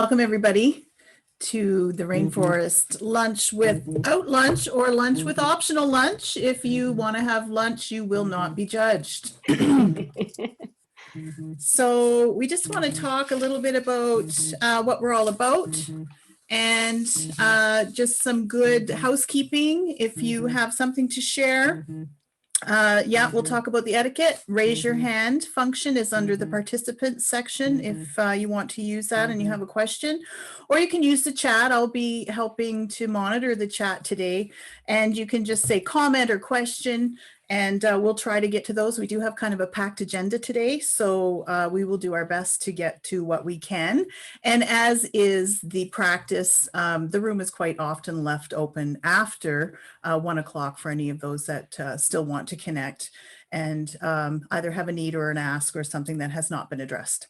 Welcome everybody to the Rainforest Lunch Without Lunch or Lunch with Optional Lunch. If you want to have lunch, you will not be judged. So we just want to talk a little bit about what we're all about and just some good housekeeping. If you have something to share, yeah, we'll talk about the etiquette. Raise your hand function is under the participants section if you want to use that and you have a question, or you can use the chat. I'll be helping to monitor the chat today, and you can just say comment or question, and we'll try to get to those. We do have kind of a packed agenda today, so we will do our best to get to what we can. And as is the practice, the room is quite often left open after 1 o'clock for any of those that still want to connect and either have a need or an ask or something that has not been addressed.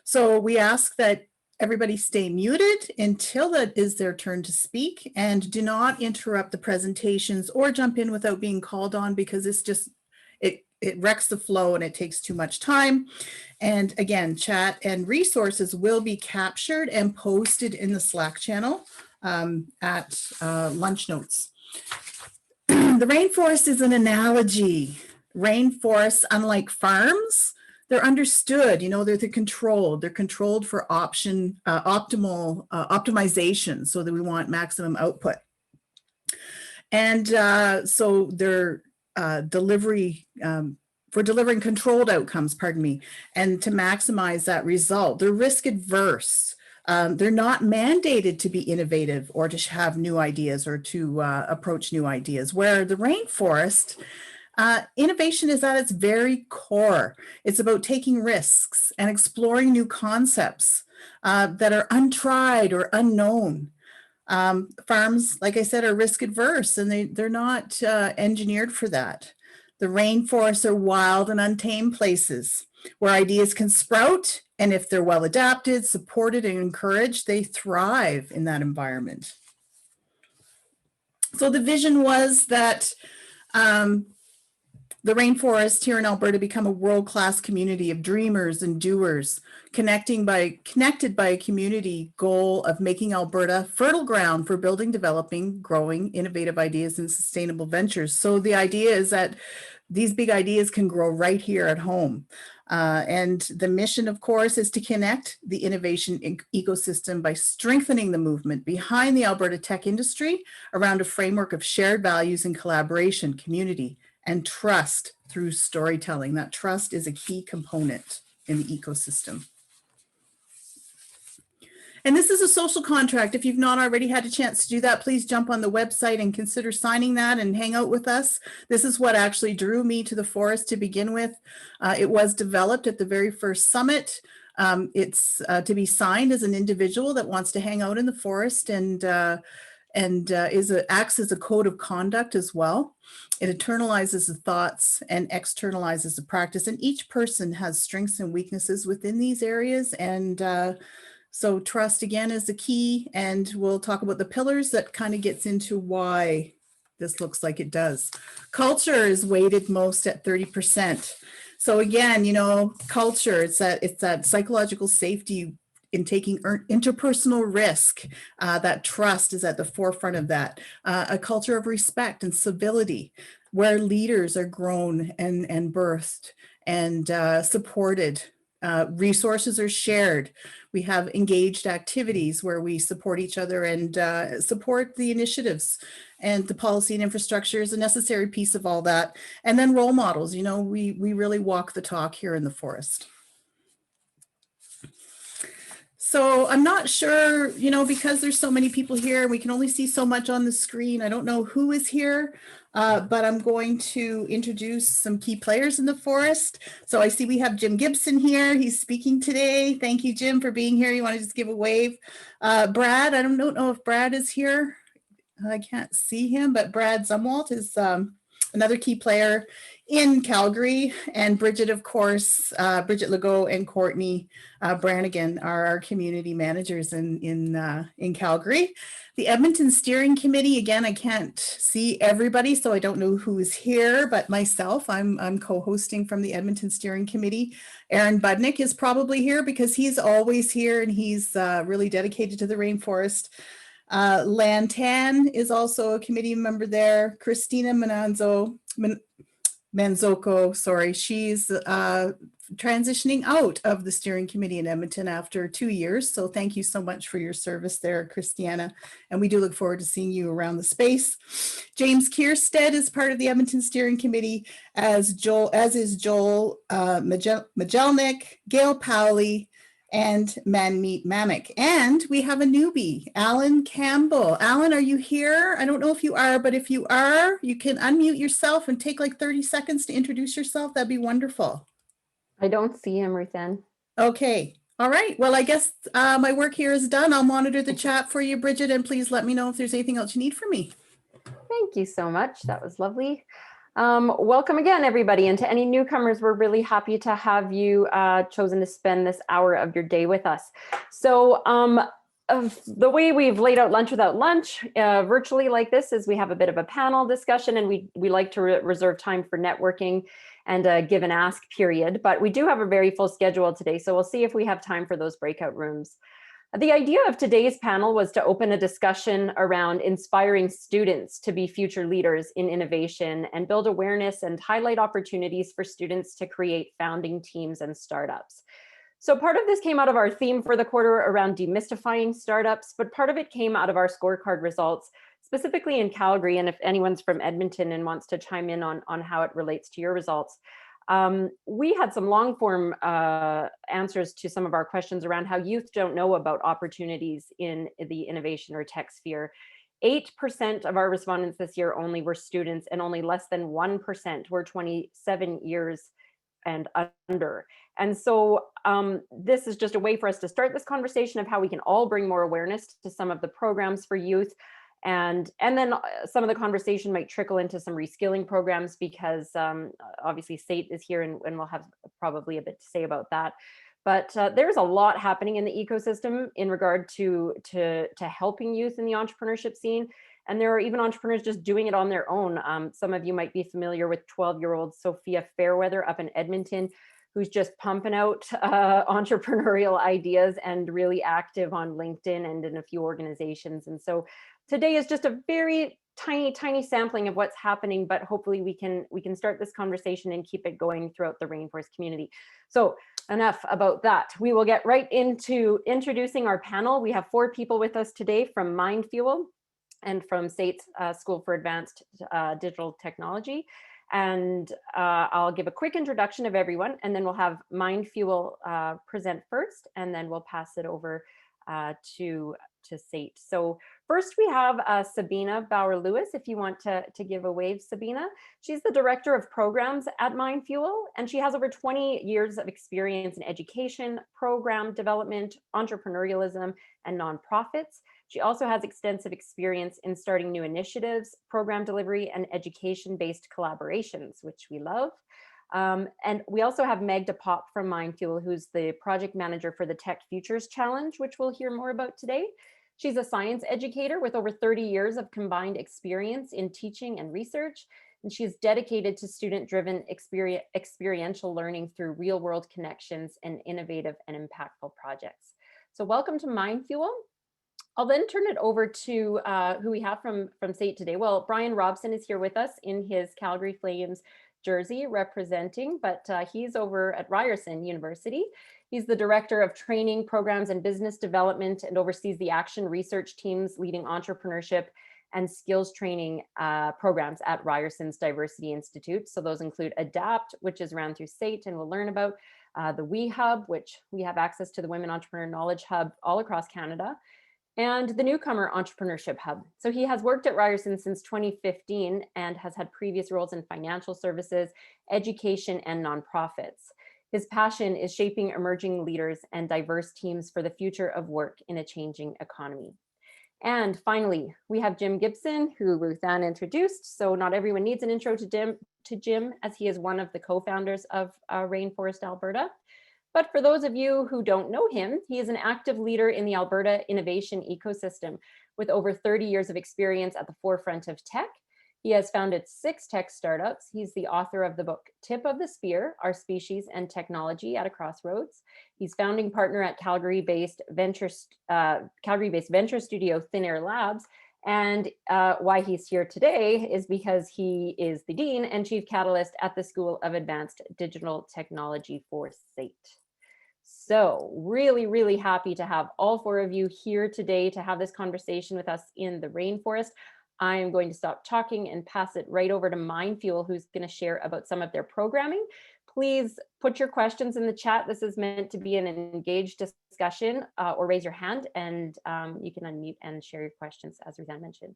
So we ask that everybody stay muted until it is their turn to speak, and do not interrupt the presentations or jump in without being called on, because it's just, it wrecks the flow and it takes too much time. And again, chat and resources will be captured and posted in the Slack channel at lunch notes. The rainforest is an analogy. Rainforests, unlike farms, they're understood, you know, they're controlled. They're controlled for optimal optimization, so that we want maximum output. And so they're for delivering controlled outcomes, pardon me, and to maximize that result. They're risk adverse. They're not mandated to be innovative or to have new ideas or to approach new ideas, where the rainforest, innovation is at its very core. It's about taking risks and exploring new concepts that are untried or unknown. Farms, like I said, are risk adverse, and they're not engineered for that. The rainforests are wild and untamed places where ideas can sprout, and if they're well adapted, supported, and encouraged, they thrive in that environment. So the vision was that the rainforest here in Alberta become a world-class community of dreamers and doers, connected by a community goal of making Alberta fertile ground for building, developing, growing innovative ideas and sustainable ventures. So the idea is that these big ideas can grow right here at home. And the mission, of course, is to connect the innovation ecosystem by strengthening the movement behind the Alberta tech industry around a framework of shared values and collaboration, community, and trust through storytelling. That trust is a key component in the ecosystem. And this is a social contract. If you've not already had a chance to do that, please jump on the website and consider signing that and hang out with us. This is what actually drew me to the forest to begin with. It was developed at the very first summit. It's to be signed as an individual that wants to hang out in the forest, and acts as a code of conduct as well. It internalizes the thoughts and externalizes the practice, and each person has strengths and weaknesses within these areas. And so trust, again, is the key, and we'll talk about the pillars that kind of gets into why this looks like it does. Culture is weighted most at 30%. So again, you know, culture, it's that psychological safety in taking interpersonal risk. That trust is at the forefront of that. A culture of respect and civility, where leaders are grown and birthed and supported. Resources are shared. We have engaged activities where we support each other and support the initiatives, and the policy and infrastructure is a necessary piece of all that. And then role models, you know, we really walk the talk here in the forest. So I'm not sure, you know, because there's so many people here, we can only see so much on the screen. I don't know who is here, but I'm going to introduce some key players in the forest. So I see we have Jim Gibson here. He's speaking today. Thank you, Jim, for being here. You want to just give a wave? Brad, I don't know if Brad is here. I can't see him, but Brad Zumwalt is another key player in Calgary, and Bridget, of course, Bridget Legault and Courtney Brannigan are our community managers in Calgary. The Edmonton Steering Committee, again, I can't see everybody, so I don't know who's here, but myself, I'm co-hosting from the Edmonton Steering Committee. Aaron Budnick is probably here because he's always here and he's really dedicated to the rainforest. Lantan is also a committee member there. Christina Manzoko, sorry, she's transitioning out of the steering committee in Edmonton after 2 years. So thank you so much for your service there, Christiana. And we do look forward to seeing you around the space. James Kierstead is part of the Edmonton Steering Committee, as is Joel Majelnik, Gail Powley, and Manmeet Mamek. And we have a newbie, Alan Campbell. Alan, are you here? I don't know if you are, but if you are, you can unmute yourself and take like 30 seconds to introduce yourself. That'd be wonderful. I don't see him, Ruthann. Okay. All right. Well, I guess my work here is done. I'll monitor the chat for you, Bridget, and please let me know if there's anything else you need from me. Thank you so much. That was lovely. Welcome again, everybody. And to any newcomers, we're really happy to have you chosen to spend this hour of your day with us. So the way we've laid out Lunch Without Lunch virtually like this is we have a bit of a panel discussion, and we like to reserve time for networking and a give and ask period. But we do have a very full schedule today, so we'll see if we have time for those breakout rooms. The idea of today's panel was to open a discussion around inspiring students to be future leaders in innovation and build awareness and highlight opportunities for students to create founding teams and startups. So part of this came out of our theme for the quarter around demystifying startups, but part of it came out of our scorecard results, specifically in Calgary. And if anyone's from Edmonton and wants to chime in on how it relates to your results, we had some long form answers to some of our questions around how youth don't know about opportunities in the innovation or tech sphere. 8% of our respondents this year only were students, and only less than 1% were 27 years and under. And so this is just a way for us to start this conversation of how we can all bring more awareness to some of the programs for youth. And then some of the conversation might trickle into some reskilling programs, because obviously SAIT is here and we'll have probably a bit to say about that. But there's a lot happening in the ecosystem in regard to helping youth in the entrepreneurship scene. And there are even entrepreneurs just doing it on their own. Some of you might be familiar with 12-year-old Sophia Fairweather up in Edmonton, who's just pumping out entrepreneurial ideas and really active on LinkedIn and in a few organizations. And so today is just a very tiny sampling of what's happening, but hopefully we can start this conversation and keep it going throughout the Rainforest community. So enough about that. We will get right into introducing our panel. We have 4 people with us today from Mindfuel and from SAIT's School for Advanced Digital Technology. And I'll give a quick introduction of everyone, and then we'll have Mindfuel present first, and then we'll pass it over to SAIT. So first we have Sabina Bauer-Lewis, if you want to give a wave, Sabina. She's the Director of Programs at Mindfuel, and she has over 20 years of experience in education, program development, entrepreneurialism, and nonprofits. She also has extensive experience in starting new initiatives, program delivery, and education-based collaborations, which we love. And we also have Meg DePop from Mindfuel, who's the project manager for the Tech Futures Challenge, which we'll hear more about today. She's a science educator with over 30 years of combined experience in teaching and research, and she's dedicated to student-driven experiential learning through real-world connections and innovative and impactful projects. So welcome to Mindfuel. I'll then turn it over to who we have from SAIT today. Well, Brian Robson is here with us in his Calgary Flames jersey representing, but he's over at Ryerson University. He's the Director of Training, Programs, and Business Development, and oversees the action research teams leading entrepreneurship and skills training programs at Ryerson's Diversity Institute. So those include ADAPT, which is run through SAIT, and we'll learn about the We Hub, which we have access to the Women Entrepreneur Knowledge Hub all across Canada, and the Newcomer Entrepreneurship Hub. So he has worked at Ryerson since 2015 and has had previous roles in financial services, education, and nonprofits. His passion is shaping emerging leaders and diverse teams for the future of work in a changing economy. And finally, we have Jim Gibson, who Ruthann introduced. So not everyone needs an intro to to Jim, as he is one of the co-founders of Rainforest Alberta. But for those of you who don't know him, he is an active leader in the Alberta innovation ecosystem with over 30 years of experience at the forefront of tech. He has founded 6 tech startups. He's the author of the book Tip of the Spear, Our Species and Technology at a Crossroads. He's founding partner at Calgary-based venture studio Thin Air Labs. And why he's here today is because he is the Dean and Chief Catalyst at the School of Advanced Digital Technology for SAIT. So really, really happy to have all 4 of you here today to have this conversation with us in the rainforest. I am going to stop talking and pass it right over to Mindfuel, who's going to share about some of their programming. Please put your questions in the chat. This is meant to be an engaged discussion, or raise your hand and you can unmute and share your questions, as Roseanne mentioned.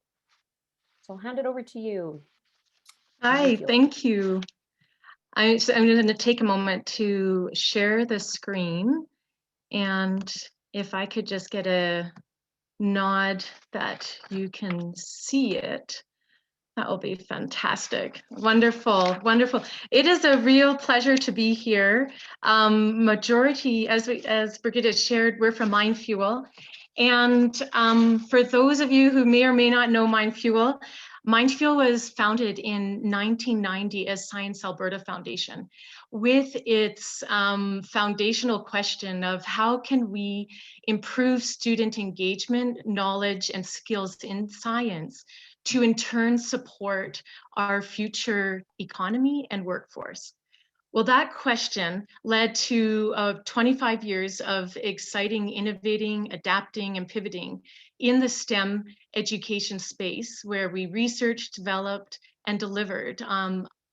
So I'll hand it over to you. Hi, Mindfuel. thank you. I'm going to take a moment to share the screen, and if I could just get a nod that you can see it, that will be fantastic. Wonderful, wonderful. It is a real pleasure to be here. Majority, as Brigitte shared, we're from Mindfuel. And for those of you who may or may not know Mindfuel, Mindfuel was founded in 1990 as Science Alberta Foundation with its foundational question of how can we improve student engagement, knowledge, and skills in science to in turn support our future economy and workforce. Well, that question led to 25 years of exciting, innovating, adapting, and pivoting in the STEM education space, where we researched, developed, and delivered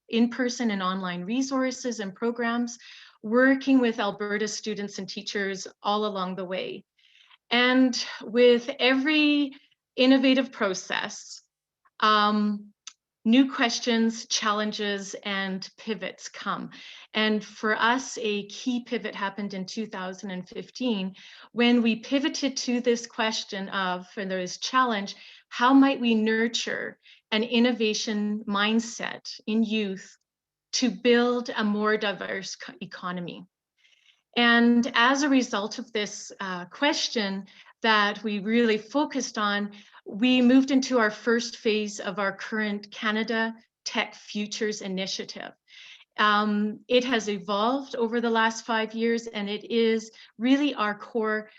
in-person and online resources and programs, working with Alberta students and teachers all along the way. And with every innovative process, new questions, challenges, and pivots come. And for us, a key pivot happened in 2015 when we pivoted to this question of, and there is challenge, how might we nurture an innovation mindset in youth to build a more diverse economy? And as a result of this question that we really focused on, we moved into our first phase of our current Canada Tech Futures Initiative. It has evolved over the last 5 years, and it is really our core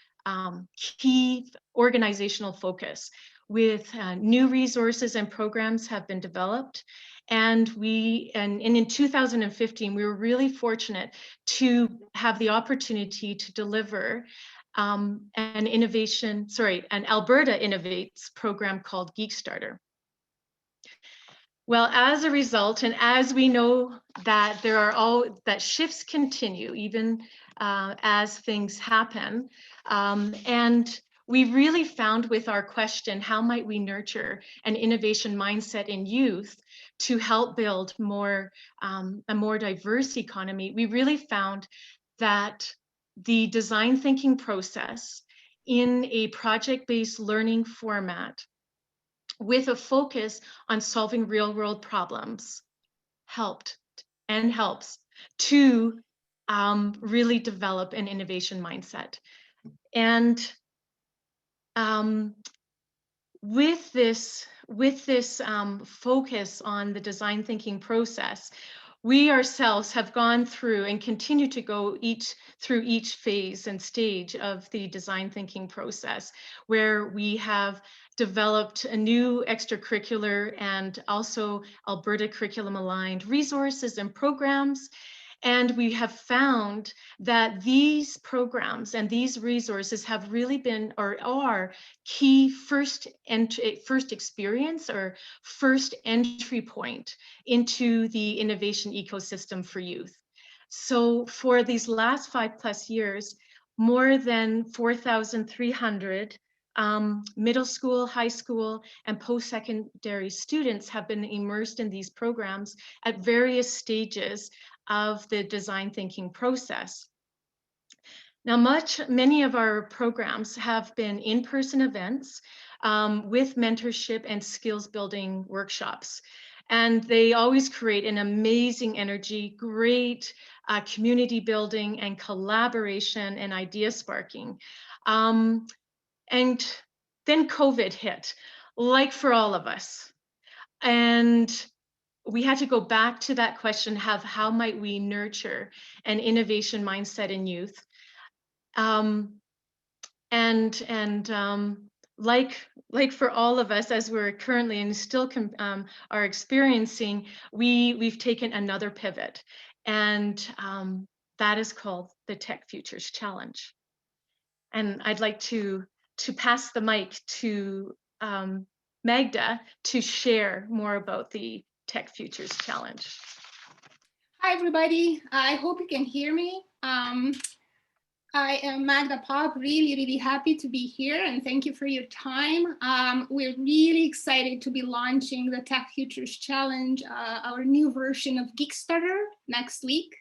key organizational focus, with new resources and programs have been developed. And in 2015, we were really fortunate to have the opportunity to deliver an Alberta Innovates program called Geek Starter. Well, as a result, and as we know that that shifts continue even as things happen, and we really found with our question, how might we nurture an innovation mindset in youth to help build a more diverse economy, we really found that the design thinking process in a project-based learning format with a focus on solving real-world problems helped and helps to really develop an innovation mindset. And with this focus on the design thinking process, we ourselves have gone through and continue to go through each phase and stage of the design thinking process, where we have developed a new extracurricular and also Alberta curriculum aligned resources and programs. And we have found that these programs and these resources have really been, or are, key first experience or first entry point into the innovation ecosystem for youth. So for these last 5+ years, more than 4,300 middle school, high school, and post-secondary students have been immersed in these programs at various stages of the design thinking process. Now, many of our programs have been in-person events with mentorship and skills building workshops. And they always create an amazing energy, great community building and collaboration and idea sparking. And then COVID hit, like for all of us. And we had to go back to that question of how might we nurture an innovation mindset in youth. Like for all of us, as we're currently and still are experiencing, we've taken another pivot, and that is called the Tech Futures Challenge. And I'd like to pass the mic to Magda to share more about the Tech Futures Challenge. Hi, everybody. I hope you can hear me. I am Magda Pop, really happy to be here, and thank you for your time. We're really excited to be launching the Tech Futures Challenge, our new version of Kickstarter next week.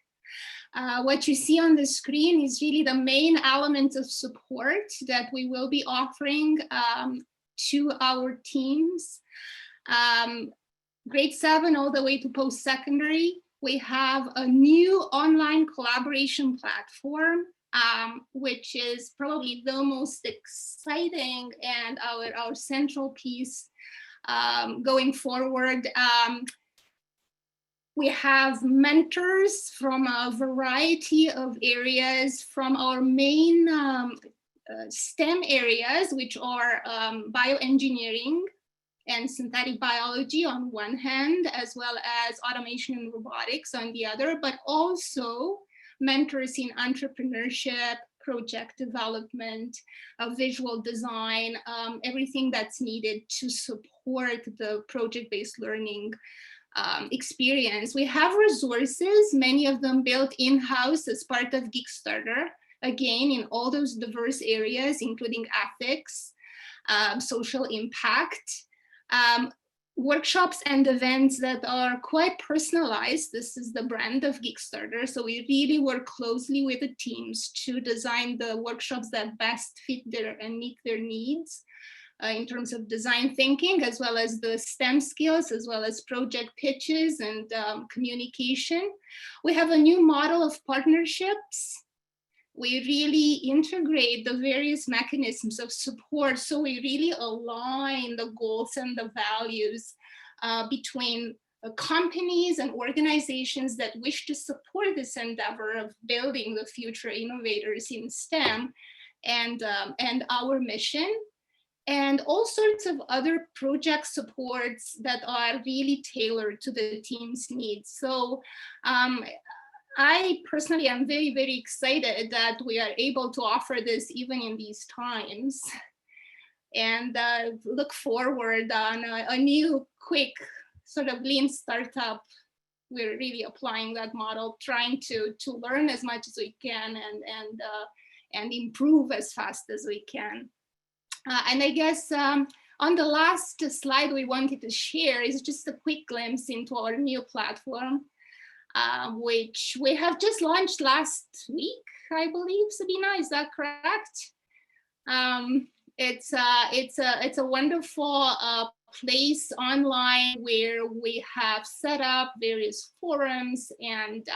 What you see on the screen is really the main element of support that we will be offering to our teams. Grade 7 all the way to post-secondary. We have a new online collaboration platform, which is probably the most exciting and our central piece going forward. We have mentors from a variety of areas from our main STEM areas, which are bioengineering and synthetic biology on one hand, as well as automation and robotics on the other, but also mentors in entrepreneurship, project development, visual design, everything that's needed to support the project-based learning experience. We have resources, many of them built in-house as part of Kickstarter, again, in all those diverse areas, including ethics, social impact, workshops and events that are quite personalized. This is the brand of Kickstarter. So we really work closely with the teams to design the workshops that best fit their and meet their needs. In terms of design thinking, as well as the STEM skills, as well as project pitches and communication. We have a new model of partnerships. We really integrate the various mechanisms of support, so we really align the goals and the values between companies and organizations that wish to support this endeavor of building the future innovators in STEM and our mission. And all sorts of other project supports that are really tailored to the team's needs. So I personally am very excited that we are able to offer this even in these times, and look forward on a new quick sort of lean startup. We're really applying that model, trying to learn as much as we can and improve as fast as we can. And I guess on the last slide we wanted to share is just a quick glimpse into our new platform, which we have just launched last week, I believe. Sabina, is that correct? It's a wonderful place online where we have set up various forums and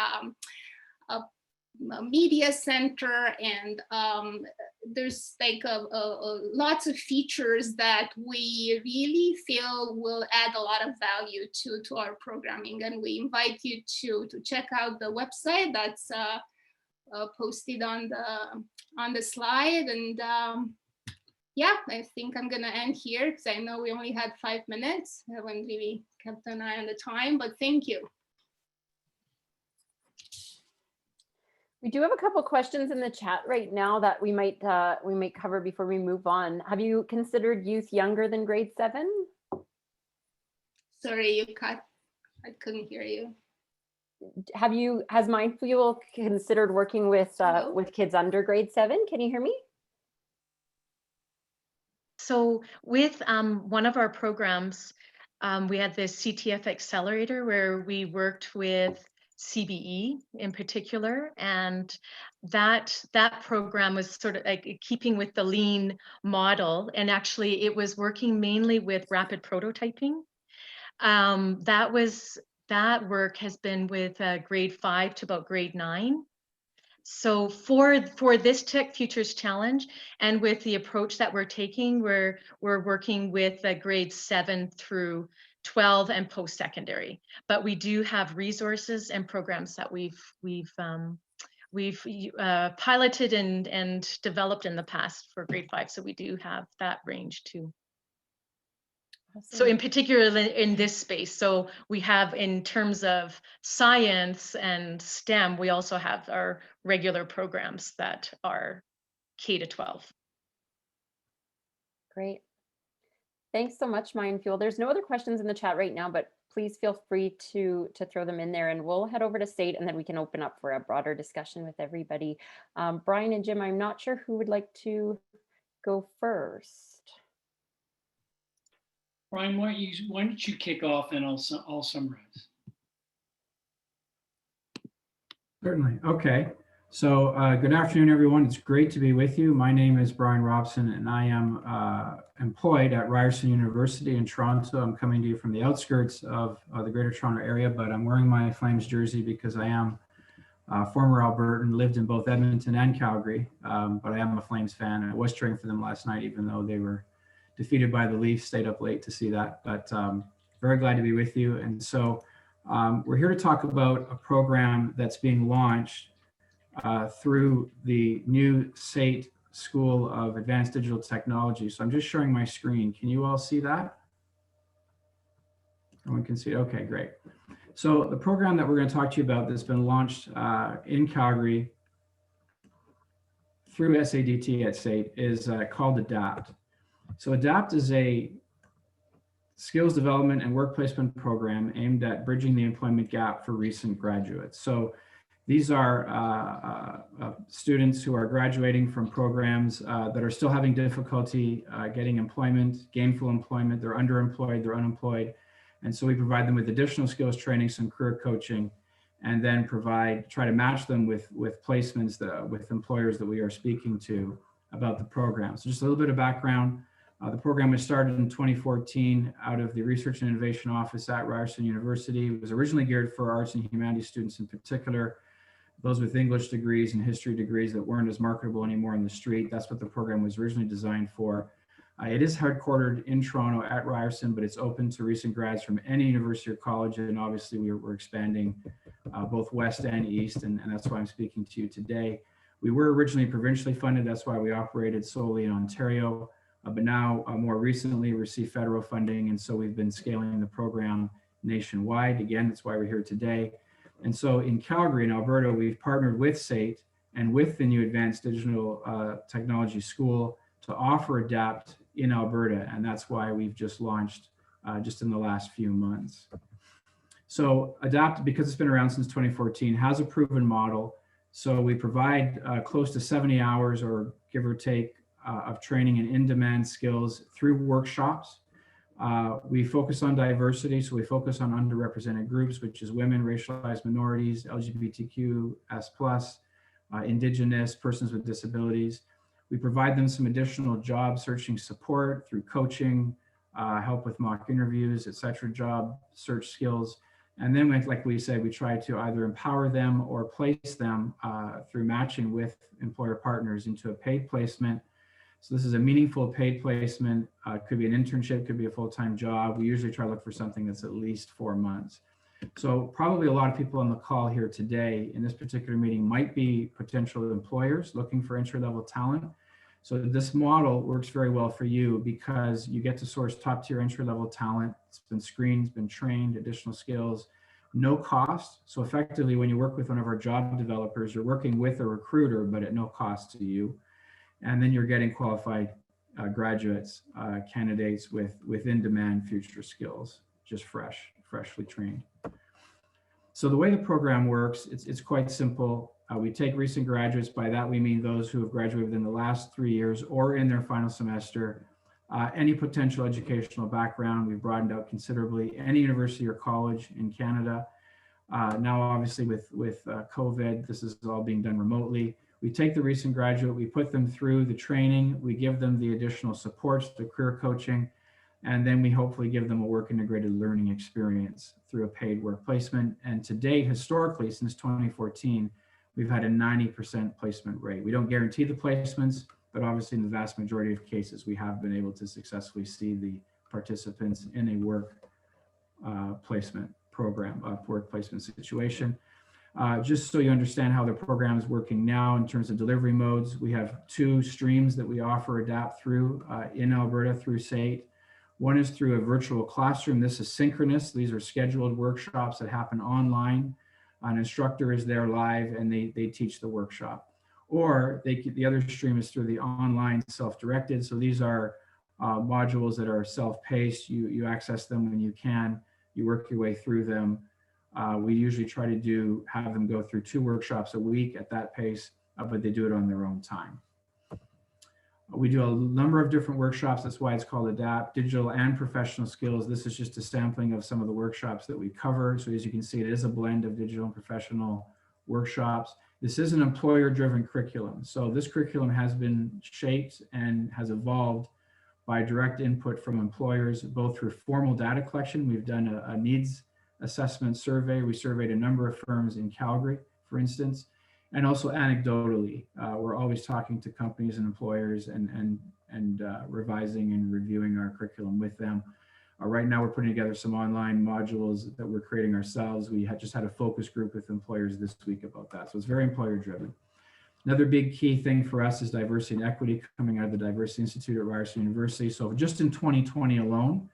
a media center, and there's like lots of features that we really feel will add a lot of value to our programming, and we invite you to check out the website that's posted on the slide. And yeah, I think I'm gonna end here because I know we only had 5 minutes. I haven't really kept an eye on the time, but thank you. We do have a couple questions in the chat right now that we might cover before we move on. Have you considered youth younger than grade 7? Sorry, you cut. I couldn't hear you. Has Mindfuel considered working with kids under grade 7? Can you hear me? So with one of our programs, we had this CTF Accelerator where we worked with CBE in particular, and that program was sort of like keeping with the lean model, and actually it was working mainly with rapid prototyping. That work has been with grade 5 to about grade 9. So for this Tech Futures Challenge, and with the approach that we're taking, we're working with grades 7 through 12 and post-secondary. But we do have resources and programs that we've piloted and developed in the past for grade 5. So we do have that range too. So in particular in this space, so we have, in terms of science and STEM, we also have our regular programs that are K to 12. Great. Thanks so much, Mindfuel. There's no other questions in the chat right now, but please feel free to throw them in there, and we'll head over to SAIT, and then we can open up for a broader discussion with everybody. Brian and Jim, I'm not sure who would like to go first. Brian, why don't you kick off and I'll summarize. Certainly. Okay. So good afternoon, everyone. It's great to be with you. My name is Brian Robson, and I am employed at Ryerson University in Toronto. I'm coming to you from the outskirts of the Greater Toronto area, but I'm wearing my Flames jersey because I am a former Albertan, lived in both Edmonton and Calgary, but I am a Flames fan. I was cheering for them last night, even though they were defeated by the Leafs. Stayed up late to see that, but very glad to be with you. And so we're here to talk about a program that's being launched through the new SAIT School of Advanced Digital Technology. So I'm just sharing my screen. Can you all see that? Everyone can see it? Okay, great. So the program that we're going to talk to you about that's been launched in Calgary through SADT at SAIT is called ADAPT. So ADAPT is a skills development and work placement program aimed at bridging the employment gap for recent graduates. So these are students who are graduating from programs that are still having difficulty getting employment, gainful employment. They're underemployed, they're unemployed. And so we provide them with additional skills training, some career coaching, and then try to match them with placements with employers that we are speaking to about the program. So just a little bit of background. The program was started in 2014 out of the Research and Innovation Office at Ryerson University. It was originally geared for arts and humanities students in particular, those with English degrees and history degrees that weren't as marketable anymore in the street. That's what the program was originally designed for. It is headquartered in Toronto at Ryerson, but it's open to recent grads from any university or college. And obviously we're expanding both west and east, and that's why I'm speaking to you today. We were originally provincially funded. That's why we operated solely in Ontario. But now more recently received federal funding, and so we've been scaling the program nationwide. Again, that's why we're here today. And so in Calgary, in Alberta, we've partnered with SAIT and with the new Advanced Digital Technology School to offer ADAPT in Alberta, and that's why we've just launched just in the last few months. So ADAPT, because it's been around since 2014, has a proven model. So we provide close to 70 hours, or give or take, of training and in-demand skills through workshops. We focus on diversity, so we focus on underrepresented groups, which is women, racialized minorities, LGBTQS+, Indigenous, persons with disabilities. We provide them some additional job searching support through coaching, help with mock interviews, etc., job search skills. And then, like we said, we try to either empower them or place them through matching with employer partners into a paid placement. So this is a meaningful paid placement. Could be an internship, could be a full-time job. We usually try to look for something that's at least 4 months. So probably a lot of people on the call here today in this particular meeting might be potential employers looking for entry-level talent. So this model works very well for you because you get to source top-tier entry-level talent. It's been screened, it's been trained, additional skills, no cost. So effectively, when you work with one of our job developers, you're working with a recruiter, but at no cost to you. And then you're getting qualified graduates, candidates with in-demand future skills, just freshly trained. So the way the program works, it's quite simple. We take recent graduates. By that, we mean those who have graduated within the last 3 years or in their final semester. Any potential educational background, we've broadened out considerably. Any university or college in Canada. Now, obviously, with COVID, this is all being done remotely. We take the recent graduate, we put them through the training, we give them the additional supports, the career coaching. And then we hopefully give them a work integrated learning experience through a paid work placement. And to date, historically, since 2014, we've had a 90% placement rate. We don't guarantee the placements, but obviously in the vast majority of cases, we have been able to successfully see the participants in a work placement program, work placement situation. Just so you understand how the program is working now in terms of delivery modes, we have 2 streams that we offer ADAPT through in Alberta through SAIT. One is through a virtual classroom. This is synchronous. These are scheduled workshops that happen online. An instructor is there live and they teach the workshop. Or the other stream is through the online self-directed. So these are modules that are self-paced. You access them when you can. You work your way through them. We usually try to have them go through 2 workshops a week at that pace, but they do it on their own time. We do a number of different workshops. That's why it's called ADAPT, digital and professional skills. This is just a sampling of some of the workshops that we cover. So as you can see, it is a blend of digital and professional workshops. This is an employer-driven curriculum. So this curriculum has been shaped and has evolved by direct input from employers, both through formal data collection. We've done a needs assessment survey. We surveyed a number of firms in Calgary, for instance, and also anecdotally. We're always talking to companies and employers and revising and reviewing our curriculum with them. Right now, we're putting together some online modules that we're creating ourselves. We just had a focus group with employers this week about that. So it's very employer driven. Another big key thing for us is diversity and equity coming out of the Diversity Institute at Ryerson University. So just in 2020 alone,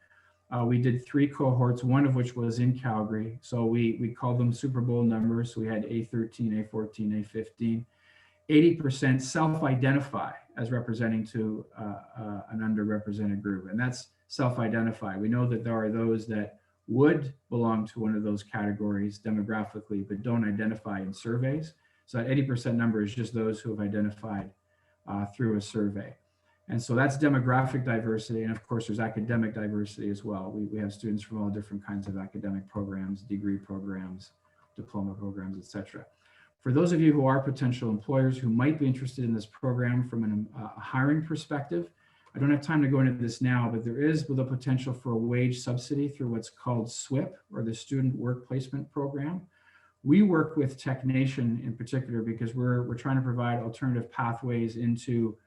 we did 3 cohorts, one of which was in Calgary. So we call them Super Bowl numbers. So we had A13, A14, A15. 80% self-identify as representing to an underrepresented group. And that's self-identify. We know that there are those that would belong to one of those categories demographically, but don't identify in surveys. So that 80% number is just those who have identified through a survey. And so that's demographic diversity. And of course, there's academic diversity as well. We have students from all different kinds of academic programs, degree programs, diploma programs, et cetera. For those of you who are potential employers who might be interested in this program from a hiring perspective, I don't have time to go into this now, but there is the potential for a wage subsidy through what's called SWIP, or the Student Work Placement Program. We work with TechNation in particular because we're trying to provide alternative pathways into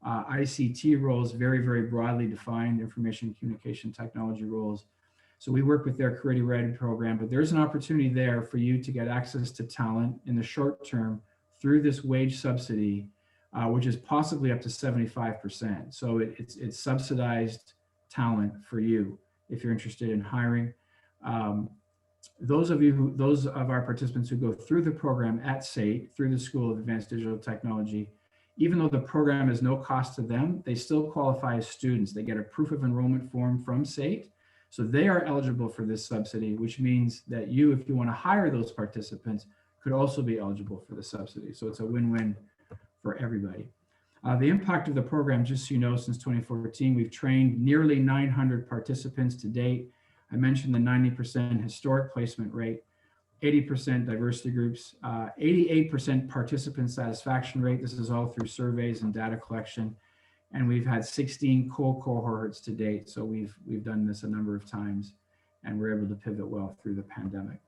ICT roles, very, very broadly defined information communication technology roles. So we work with their Career Ready program, but there's an opportunity there for you to get access to talent in the short term through this wage subsidy, which is possibly up to 75%. So it's subsidized talent for you if you're interested in hiring. Those of our participants who go through the program at SAIT, through the School of Advanced Digital Technology, even though the program is no cost to them, they still qualify as students. They get a proof of enrollment form from SAIT. So they are eligible for this subsidy, which means that you, if you want to hire those participants, could also be eligible for the subsidy. So it's a win-win for everybody. The impact of the program, just so you know, since 2014, we've trained nearly 900 participants to date. I mentioned the 90% historic placement rate, 80% diversity groups, 88% participant satisfaction rate. This is all through surveys and data collection. And we've had 16 cohorts to date. So we've done this a number of times and we're able to pivot well through the pandemic.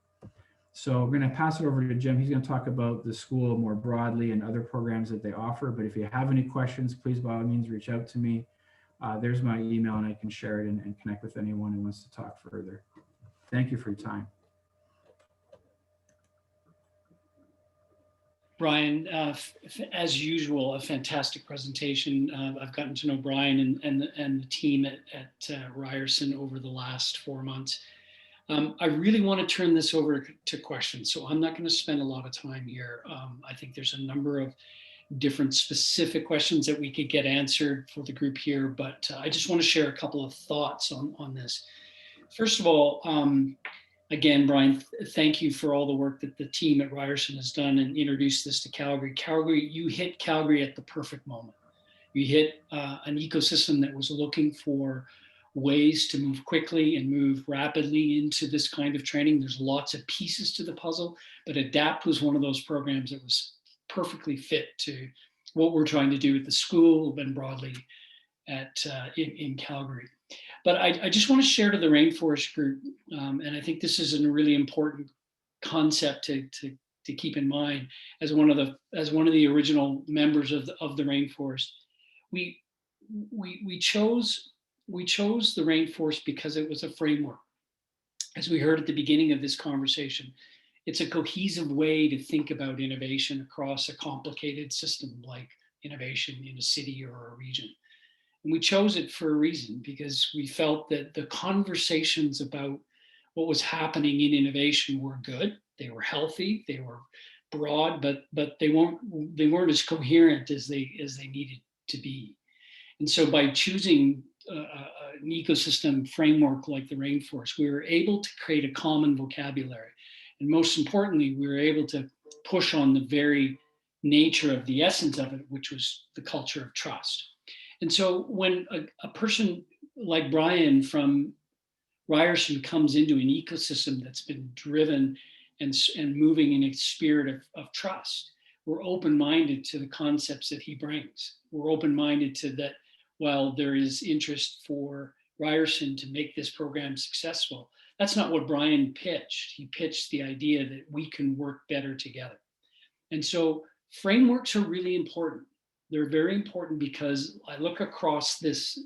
So I'm going to pass it over to Jim. He's going to talk about the school more broadly and other programs that they offer. But if you have any questions, please by all means reach out to me. There's my email and I can share it and connect with anyone who wants to talk further. Thank you for your time. Brian, as usual, a fantastic presentation. I've gotten to know Brian and the team at Ryerson over the last 4 months. I really want to turn this over to questions, so I'm not going to spend a lot of time here. I think there's a number of different specific questions that we could get answered for the group here, but I just want to share a couple of thoughts on this. First of all, again, Brian, thank you for all the work that the team at Ryerson has done and introduced this to Calgary. Calgary, you hit Calgary at the perfect moment. You hit an ecosystem that was looking for ways to move quickly and move rapidly into this kind of training. There's lots of pieces to the puzzle, but ADAPT was one of those programs that was perfectly fit to what we're trying to do at the school and broadly in Calgary. But I just want to share to the Rainforest Group, and I think this is a really important concept to keep in mind as one of the original members of the Rainforest. We chose the Rainforest because it was a framework. As we heard at the beginning of this conversation, it's a cohesive way to think about innovation across a complicated system like innovation in a city or a region. And we chose it for a reason, because we felt that the conversations about what was happening in innovation were good. They were healthy, they were broad, but they weren't as coherent as they needed to be. And so by choosing an ecosystem framework like the Rainforest, we were able to create a common vocabulary. And most importantly, we were able to push on the very nature of the essence of it, which was the culture of trust. And so when a person like Brian from Ryerson comes into an ecosystem that's been driven and moving in a spirit of trust, we're open-minded to the concepts that he brings. We're open-minded to that while there is interest for Ryerson to make this program successful, that's not what Brian pitched. He pitched the idea that we can work better together. And so frameworks are really important. They're very important because I look across this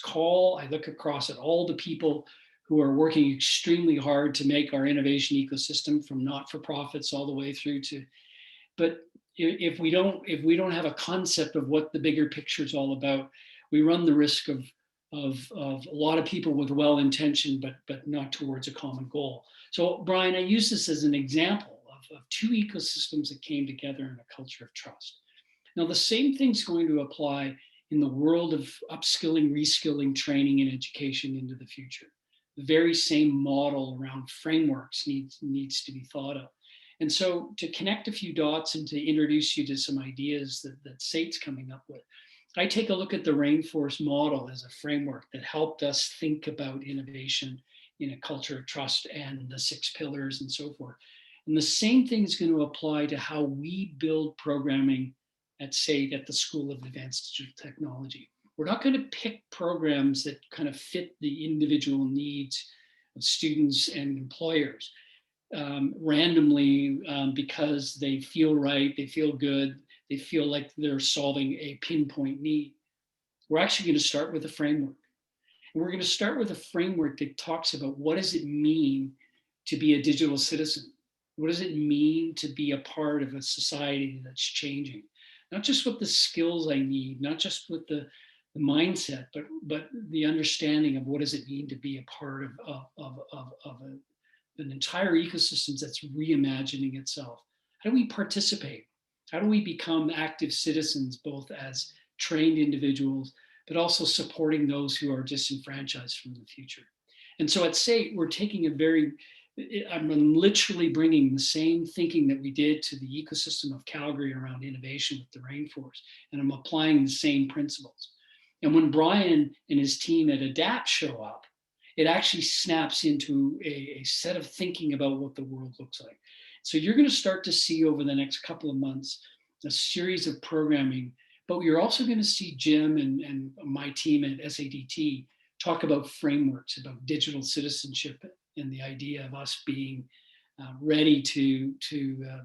call, I look across at all the people who are working extremely hard to make our innovation ecosystem, from not-for-profits all the way through to, but if we don't have a concept of what the bigger picture is all about, we run the risk of a lot of people with well-intentioned but not towards a common goal. So Brian, I use this as an example of two ecosystems that came together in a culture of trust. Now the same thing's going to apply in the world of upskilling, reskilling, training, and education into the future. The very same model around frameworks needs to be thought of. And so to connect a few dots and to introduce you to some ideas that SAIT's coming up with, I take a look at the Rainforest model as a framework that helped us think about innovation in a culture of trust and the 6 pillars and so forth. And the same thing is going to apply to how we build programming at SAIT, at the School of Advanced Digital Technology. We're not going to pick programs that kind of fit the individual needs of students and employers randomly because they feel right, they feel good, they feel like they're solving a pinpoint need. We're actually going to start with a framework. And we're going to start with a framework that talks about what does it mean to be a digital citizen? What does it mean to be a part of a society that's changing? Not just with the skills I need, not just with the mindset, but the understanding of what does it mean to be a part of an entire ecosystem that's reimagining itself. How do we participate? How do we become active citizens, both as trained individuals, but also supporting those who are disenfranchised from the future? And so at SAIT, we're taking I'm literally bringing the same thinking that we did to the ecosystem of Calgary around innovation with the Rainforest, and I'm applying the same principles. And when Brian and his team at ADAPT show up, it actually snaps into a set of thinking about what the world looks like. So you're going to start to see over the next couple of months a series of programming, but you're also going to see Jim and my team at SADT talk about frameworks, about digital citizenship, and the idea of us being ready to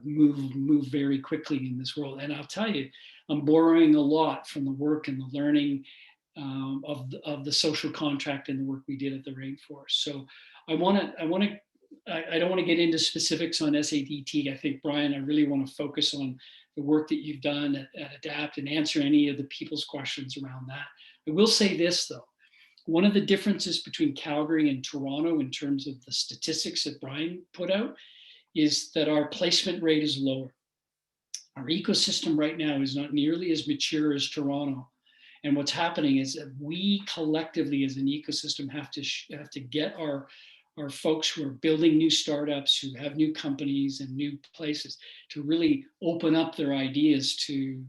move very quickly in this world. And I'll tell you, I'm borrowing a lot from the work and the learning of the social contract and the work we did at the Rainforest. So I don't want to get into specifics on SADT. I think, Brian, I really want to focus on the work that you've done at ADAPT and answer any of the people's questions around that. I will say this though, one of the differences between Calgary and Toronto in terms of the statistics that Brian put out is that our placement rate is lower. Our ecosystem right now is not nearly as mature as Toronto. And what's happening is that we collectively as an ecosystem have to get our folks who are building new startups, who have new companies and new places, to really open up their ideas to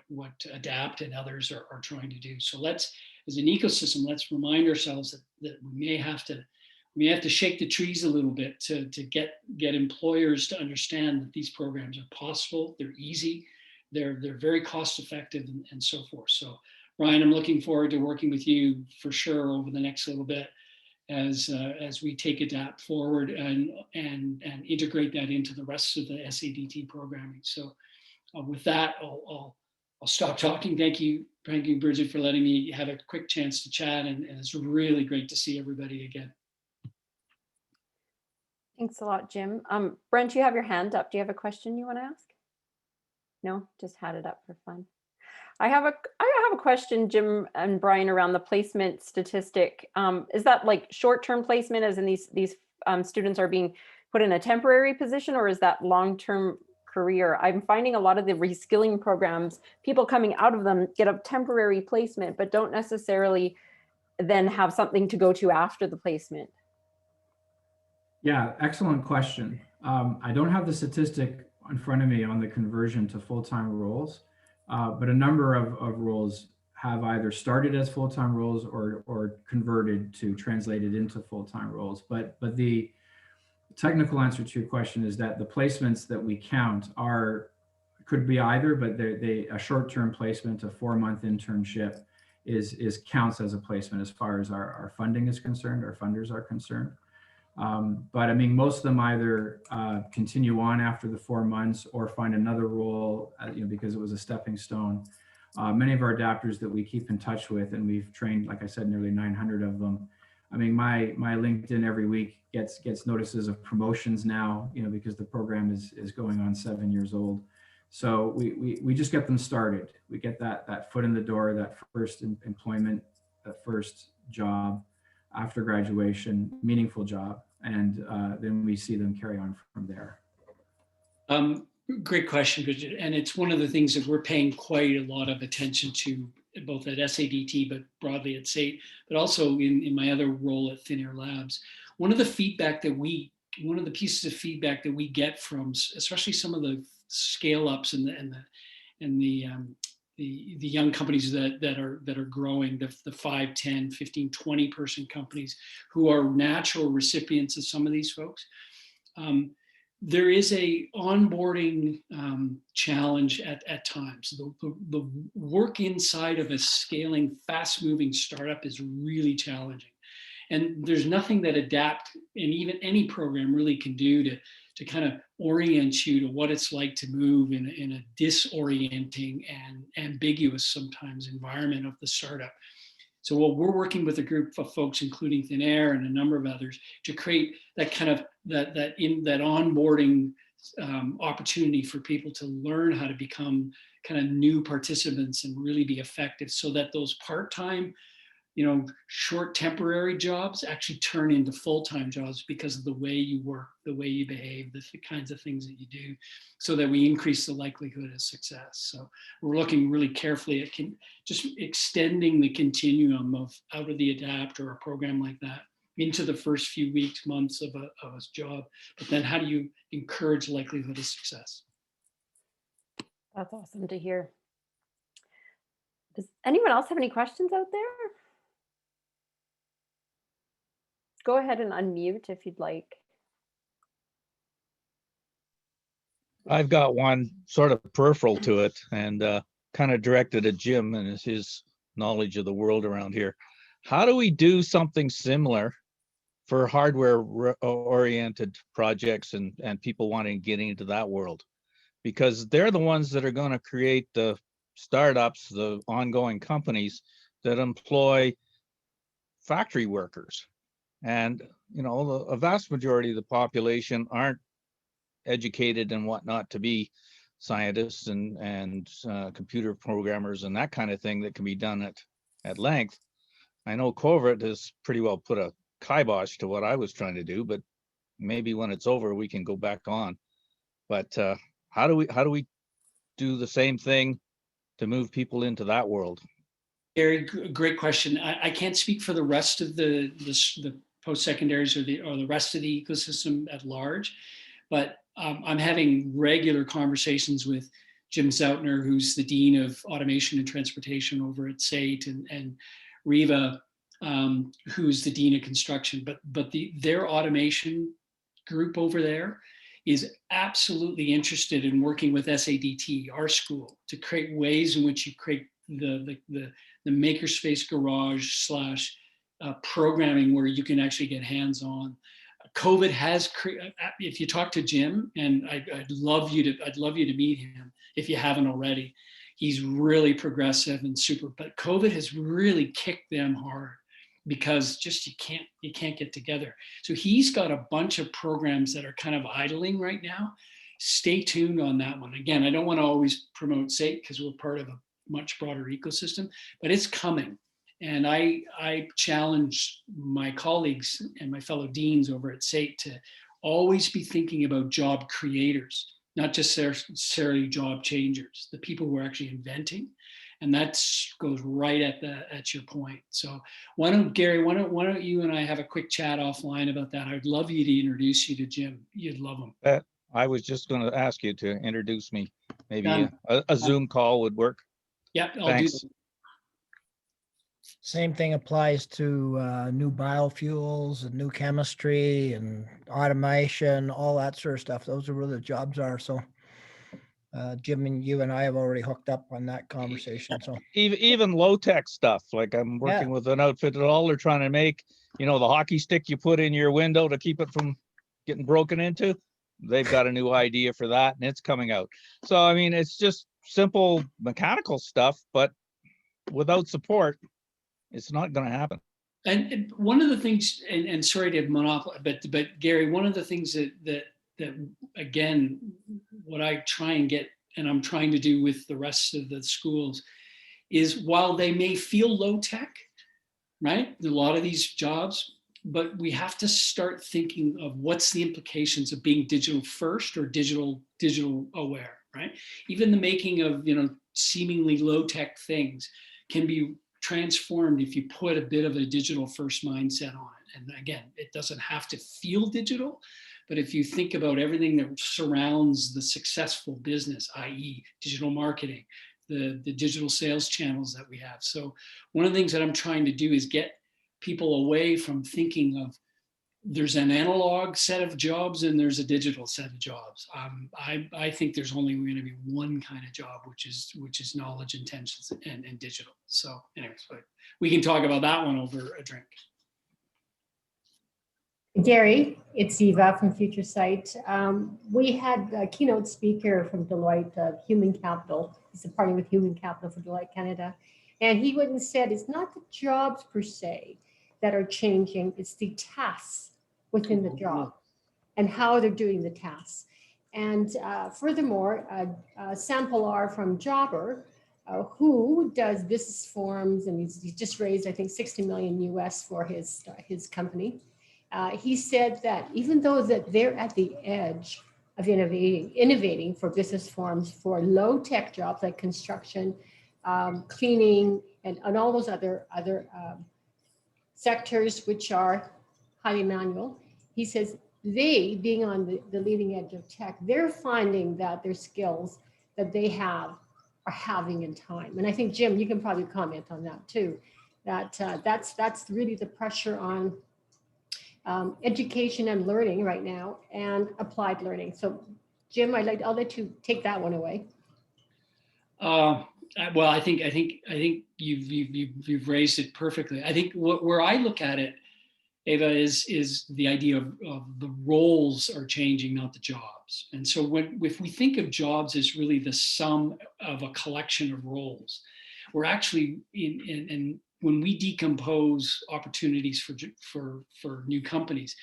what ADAPT and others are trying to do. So let's, as an ecosystem, let's remind ourselves that we may have to shake the trees a little bit to get employers to understand that these programs are possible, they're easy, they're very cost effective, and so forth. So Ryan, I'm looking forward to working with you for sure over the next little bit as we take ADAPT forward and integrate that into the rest of the SADT programming. So with that, I'll stop talking. Thank you, Bridget, for letting me have a quick chance to chat, and it's really great to see everybody again. Thanks a lot, Jim. Brent, you have your hand up. Do you have a question you want to ask? No, just had it up for fun. I have a question, Jim and Brian, around the placement statistic. Is that like short-term placement, as in these students are being put in a temporary position, or is that long-term career? I'm finding a lot of the reskilling programs, people coming out of them get a temporary placement, but don't necessarily then have something to go to after the placement. Yeah, excellent question. I don't have the statistic in front of me on the conversion to full-time roles, but a number of roles have either started as full-time roles or converted to translated into full-time roles. But the technical answer to your question is that the placements that we count could be either, but a short-term placement, a 4-month internship counts as a placement as far as our funding is concerned, our funders are concerned. But I mean, most of them either continue on after the 4 months or find another role, because it was a stepping stone. Many of our adapters that we keep in touch with, and we've trained, like I said, nearly 900 of them. I mean, my LinkedIn every week gets notices of promotions now, because the program is going on 7 years old. So we just get them started. We get that foot in the door, that first employment, that first job after graduation, meaningful job, and then we see them carry on from there. Great question, Bridget. And it's one of the things that we're paying quite a lot of attention to, both at SADT, but broadly at SAIT, but also in my other role at Thin Air Labs. One of the pieces of feedback that we get from, especially some of the scale ups and the young companies that are growing, the 5, 10, 15, 20 person companies who are natural recipients of some of these folks. There is a onboarding challenge at times. The work inside of a scaling, fast moving startup is really challenging. And there's nothing that ADAPT and even any program really can do to kind of orient you to what it's like to move in a disorienting and ambiguous sometimes environment of the startup. So while we're working with a group of folks, including Thin Air and a number of others, to create that kind of that onboarding opportunity for people to learn how to become kind of new participants and really be effective, so that those part-time, short temporary jobs actually turn into full-time jobs because of the way you work, the way you behave, the kinds of things that you do, so that we increase the likelihood of success. So we're looking really carefully at just extending the continuum of out of the ADAPT or a program like that into the first few weeks, months of a job. But then how do you encourage likelihood of success? That's awesome to hear. Does anyone else have any questions out there? Go ahead and unmute if you'd like. I've got one sort of peripheral to it, and kind of directed at Jim and his knowledge of the world around here. How do we do something similar for hardware-oriented projects and people wanting to get into that world? Because they're the ones that are going to create the startups, the ongoing companies that employ factory workers. And, a vast majority of the population aren't educated and whatnot to be scientists and computer programmers and that kind of thing that can be done at length. I know COVID has pretty well put a kibosh to what I was trying to do, but maybe when it's over, we can go back on. But how do we do the same thing to move people into that world? Gary, great question. I can't speak for the rest of the post-secondaries or the rest of the ecosystem at large, but I'm having regular conversations with Jim Zautner, who's the Dean of Automation and Transportation over at SAIT, and Riva, who's the Dean of Construction. But their automation group over there is absolutely interested in working with SADT, our school, to create ways in which you create the the makerspace garage slash programming where you can actually get hands-on. COVID has, if you talk to Jim, and I'd love you to meet him if you haven't already. He's really progressive and super, but COVID has really kicked them hard because just you can't get together. So he's got a bunch of programs that are kind of idling right now. Stay tuned on that one. Again, I don't want to always promote SAIT because we're part of a much broader ecosystem, but it's coming. And I challenge my colleagues and my fellow deans over at SAIT to always be thinking about job creators, not just necessarily job changers, the people who are actually inventing. And that goes right at your point. So Gary, why don't you and I have a quick chat offline about that? I'd love you to introduce you to Jim. You'd love him. I was just going to ask you to introduce me. Maybe Done. a Zoom call would work. Yeah, I'll Thanks. do that. Same thing applies to new biofuels and new chemistry and automation, all that sort of stuff. Those are where the jobs are. So Jim and you and I have already hooked up on that conversation. So Even low tech stuff. Like I'm working with an outfit that all they're trying to make, the hockey stick you put in your window to keep it from getting broken into. They've got a new idea for that and it's coming out. So, I mean, it's just simple mechanical stuff, but without support, it's not going to happen. And one of the things, and sorry to monopolize, but Gary, one of the things that again, what I try and get, and I'm trying to do with the rest of the schools, is while they may feel low tech, right? A lot of these jobs, but we have to start thinking of what's the implications of being digital first or digital aware, right? Even the making of seemingly low tech things can be transformed if you put a bit of a digital first mindset on it. And again, it doesn't have to feel digital, but if you think about everything that surrounds the successful business, i.e. digital marketing, the digital sales channels that we have. So one of the things that I'm trying to do is get people away from thinking of there's an analog set of jobs and there's a digital set of jobs. I think there's only going to be one kind of job, which is knowledge intentions and digital. So anyways, but we can talk about that one over a drink. Gary, it's Eva from Future SAIT. We had a keynote speaker from Deloitte, Human Capital. He's a partner with Human Capital for Deloitte Canada. And he went and said, it's not the jobs per se that are changing, it's the tasks within the job and how they're doing the tasks. And furthermore, Sam Pilar from Jobber, who does business forms, and he's just raised, I think, 60 million US for his company. He said that even though that they're at the edge of innovating for business forms for low tech jobs like construction, cleaning, and all those other sectors which are highly manual, he says they, being on the leading edge of tech, they're finding that their skills that they have are having in time. And I think, Jim, you can probably comment on that too, that that's really the pressure on education and learning right now and applied learning. So Jim, I'll let you take that one away. Well, I think you've raised it perfectly. I think where I look at it, Eva, is the idea of the roles are changing, not the jobs. And so if we think of jobs as really the sum of a collection of roles, we're actually in when we decompose opportunities for new companies,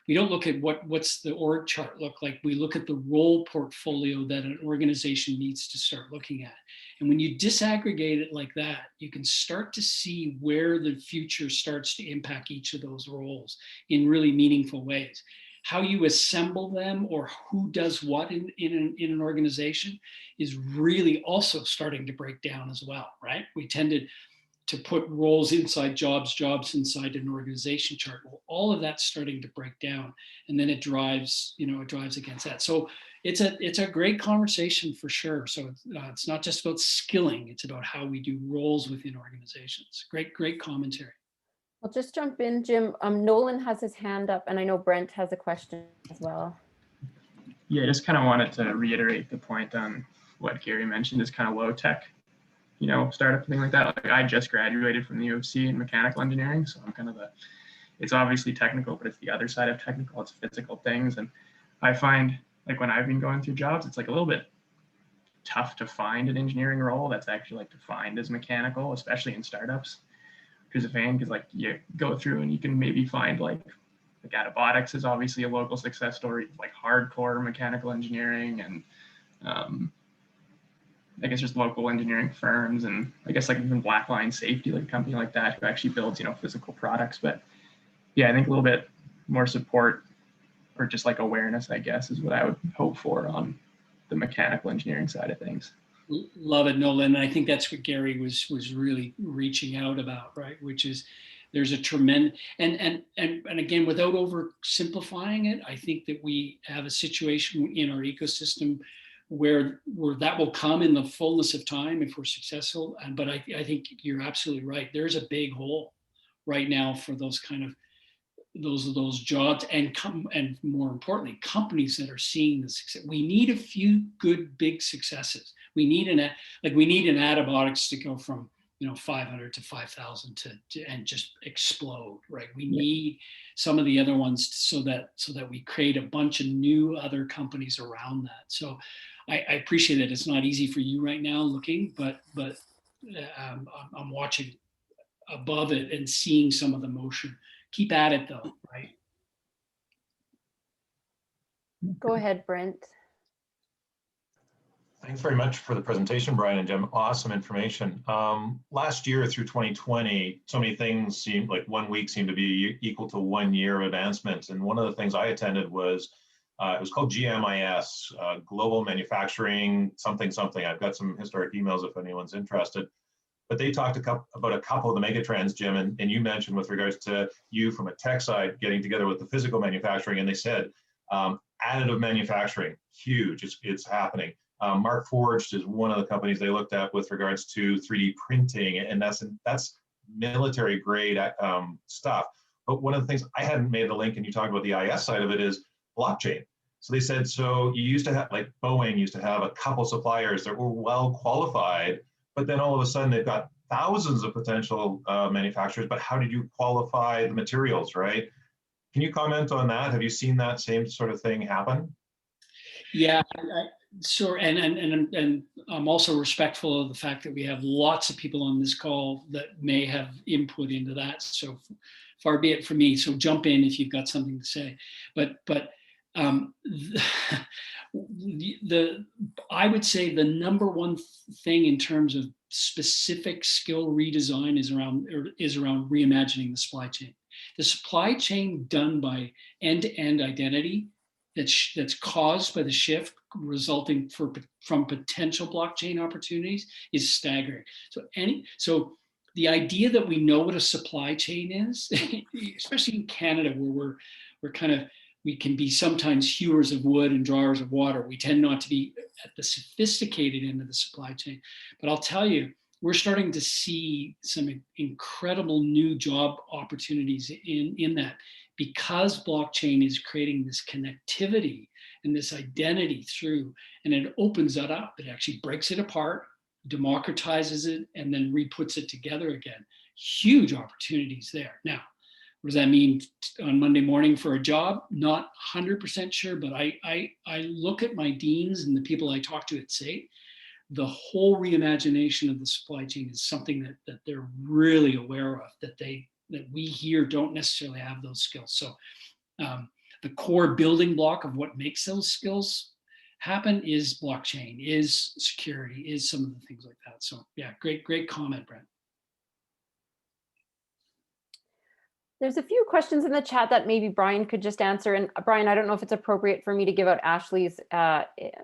we don't look at what's the org chart look like. We look at the role portfolio that an organization needs to start looking at. And when you disaggregate it like that, you can start to see where the future starts to impact each of those roles in really meaningful ways. How you assemble them or who does what in an organization is really also starting to break down as well, right? We tend to put roles inside jobs inside an organization chart. Well, all of that's starting to break down, and then it drives against that. So it's a great conversation for sure. So it's not just about skilling; it's about how we do roles within organizations. Great commentary. I'll just jump in, Jim. Nolan has his hand up, and I know Brent has a question as well. Yeah, I just kind of wanted to reiterate the point on what Gary mentioned is kind of low tech. startup thing like that. Like I just graduated from the U of C in mechanical engineering, so I'm kind of it's obviously technical, but it's the other side of technical. It's physical things, and I find like when I've been going through jobs, it's like a little bit tough to find an engineering role that's actually like defined as mechanical, especially in startups. Because like you go through and you can maybe find like Adabotics is obviously a local success story, like hardcore mechanical engineering, and I guess just local engineering firms, and I guess like even Blackline Safety, like a company like that who actually builds physical products. But yeah, I think a little bit more support or just like awareness, I guess, is what I would hope for on the mechanical engineering side of things. Love it, Nolan. And I think that's what Gary was really reaching out about, right? Which is there's a tremendous, and again, without oversimplifying it, I think that we have a situation in our ecosystem where that will come in the fullness of time if we're successful. But I think you're absolutely right. There's a big hole right now for those kind of those jobs, and more importantly, companies that are seeing the success. We need a few good big successes. We need an Adabotics to go from 500 to 5,000 to and just explode, right? We need some of the other ones so that we create a bunch of new other companies around that. So I appreciate that it's not easy for you right now looking, but I'm watching above it and seeing some of the motion. Keep at it though, right? Go ahead, Brent. Thanks very much for the presentation, Brian and Jim. Awesome information. Last year through 2020, so many things seemed like 1 week seemed to be equal to 1 year of advancements. And one of the things I attended was, it was called GMIS, Global Manufacturing, something. I've got some historic emails if anyone's interested. But they talked about a couple of the megatrends, Jim, and you mentioned with regards to you from a tech side getting together with the physical manufacturing, and they said additive manufacturing, huge, it's happening. Mark Forged is one of the companies they looked at with regards to 3D printing, and that's military grade stuff. But one of the things I hadn't made the link, and you talked about the IS side of it, is blockchain. So they said, so you used to have, like Boeing used to have a couple suppliers that were well qualified, but then all of a sudden they've got thousands of potential manufacturers, but how did you qualify the materials, right? Can you comment on that? Have you seen that same sort of thing happen? Yeah, sure. And I'm also respectful of the fact that we have lots of people on this call that may have input into that. So far be it from me. So jump in if you've got something to say. But I would say the number one thing in terms of specific skill redesign is around reimagining the supply chain. The supply chain done by end-to-end identity that's caused by the shift resulting from potential blockchain opportunities is staggering. So the idea that we know what a supply chain is, especially in Canada, where we can be sometimes hewers of wood and drawers of water. We tend not to be at the sophisticated end of the supply chain. But I'll tell you, we're starting to see some incredible new job opportunities in that, because blockchain is creating this connectivity and this identity through, and it opens that up. It actually breaks it apart, democratizes it, and then re-puts it together again. Huge opportunities there. Now, what does that mean on Monday morning for a job? Not 100% sure, but I look at my deans and the people I talk to at SAIT. The whole reimagination of the supply chain is something that they're really aware of, that we here don't necessarily have those skills. So the core building block of what makes those skills happen is blockchain, is security, is some of the things like that. So yeah, great comment, Brent. There's a few questions in the chat that maybe Brian could just answer. And Brian, I don't know if it's appropriate for me to give out Ashley's